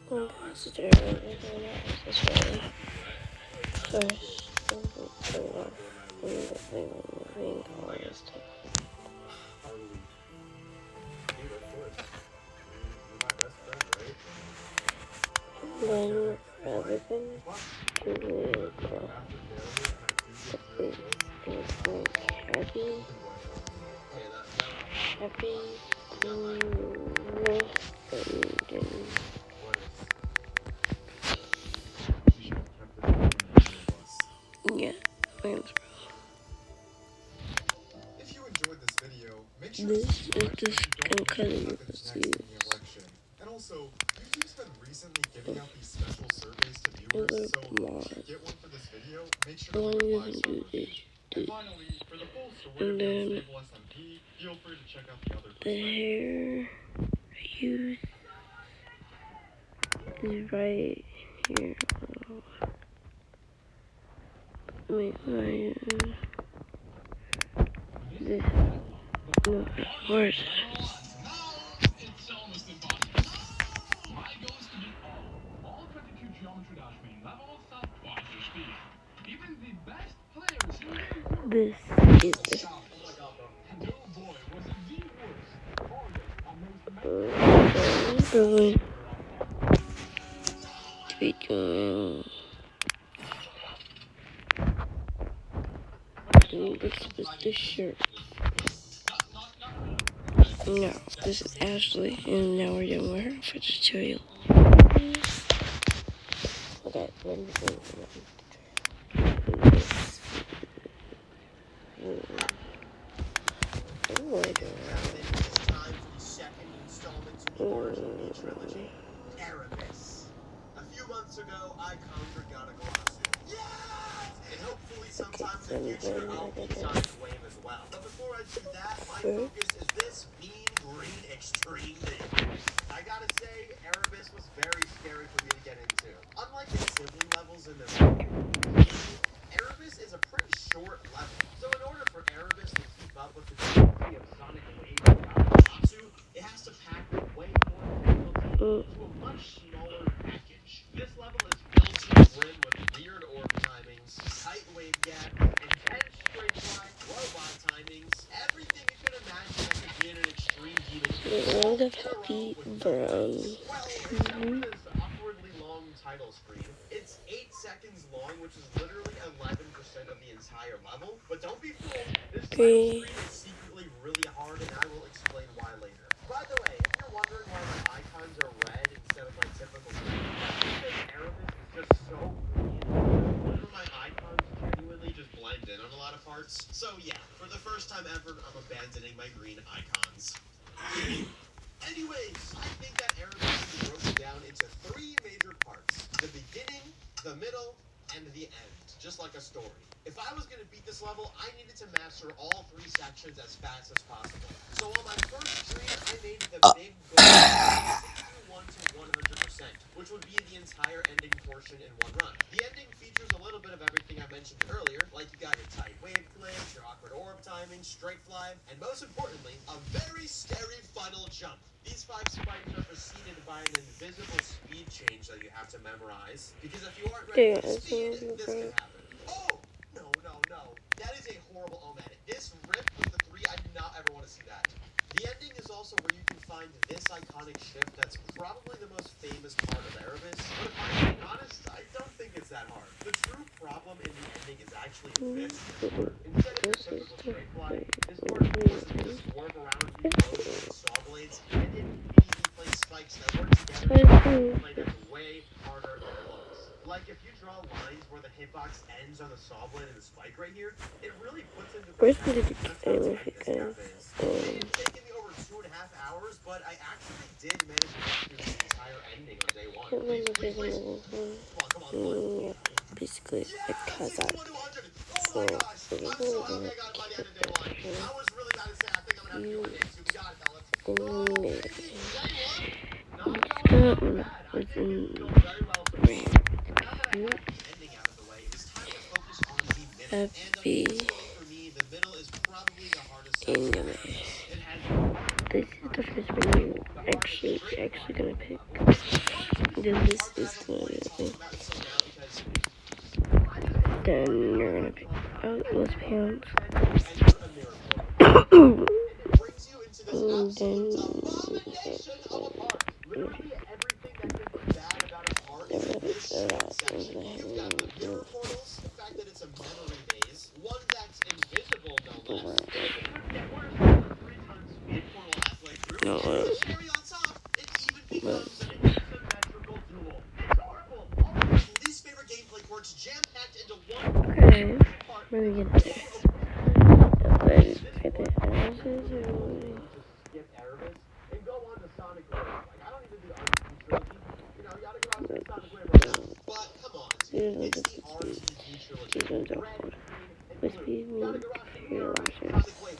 Consider necessary. First, turn off moving all this stuff. Then, rather than doing it, it's like happy, yeah, If you enjoyed this video, make sure this to subscribe is just so kind you of don't miss confused. the next video collection. And also, YouTube's been recently giving out these special surveys to viewers, so if you get one for this video, make sure to leave a 5-star review. And finally, for the full story of the unstable SMP, feel free to check out the other The hair use is right here. Wait, this? No, where is it? This is the going to be going. This is the shirt. No, this is Ashley, and now we're doing her for tutorial. Okay, let me go. trilogy, Erebus. A few months ago, I conquered Gataglasu. Yes! And hopefully sometime in the future, I'll beat Sonic Wave as well. But before I do that, my focus is this mean green extreme thing. I gotta say, Erebus was very scary for me to get into. Unlike the sibling levels in the Erebus is a pretty short level. So in order for Erebus to keep up with the difficulty of Sonic Wave and Gataglasu, it has to pack way more difficulty into a much smaller package. This level is filled to the brim with weird orb timings, tight wave gap, intense straight fly, robot timings, everything you could imagine that could be in an extreme demon. Round of Happy Brown. Well, this awkwardly long title screen. It's 8 seconds long, which is literally 11% of the entire level. But don't be fooled, this title screen is secretly really hard, and I will explain why later. By the way, if you're wondering why my icons are red instead of my typical green, that's because Erebus is just so green. Whenever my icons genuinely just blend in on a lot of parts. So yeah, for the first time ever, I'm abandoning my green icons. Anyways, I think that Erebus can be broken down into 3 major parts. The beginning, the middle, and the end. Just like a story. If I was going to beat this level, I needed to master all 3 sections as fast as possible. So on my first stream, I made the big goal of 61 to 100%, which would be the entire ending portion in one run. The ending features a little bit of everything I mentioned earlier, like you got your tight wave glitch, your awkward orb timing, straight fly, and most importantly, a very scary final jump. These 5 spikes are preceded by an invisible speed change that you have to memorize, because if you aren't ready for speed, this can happen. Oh! No. That is a horrible omen. This rip with the 3, I do not ever want to see that. The ending is also where you can find this iconic shift that's probably the most famous part of Erebus, but if I'm being honest, I don't think it's that hard. The true problem in the ending is actually this part. Instead of your typical straight fly, this part forces you to swerve around you with saw blades, and it immediately plays spikes that work together to play them way harder than it looks. Like if you draw lines where the hitbox ends on the saw blade and the spike right here, it really puts into perspective just how tight this gap is. It may have taken me over 2.5 hours, but I actually did manage to get through the entire ending on day 1. Please. Come on. Basically, because I... Oh my gosh! I'm so happy I got it by the end of day 1. I was really about to say, I think I'm gonna have to do it day 2. We got it, fellas. Oh, baby! Day 1? Not going bad. I think it's going very well so far. Now that I have the ending out of the way, it's time to focus on the middle. And unfortunately for me, the middle is probably the hardest section of Erebus. It has... This is the first one you're actually gonna pick. then this is what it is. Then you're gonna pick out those pants. And then no, okay, let me get this. Wispy means real options.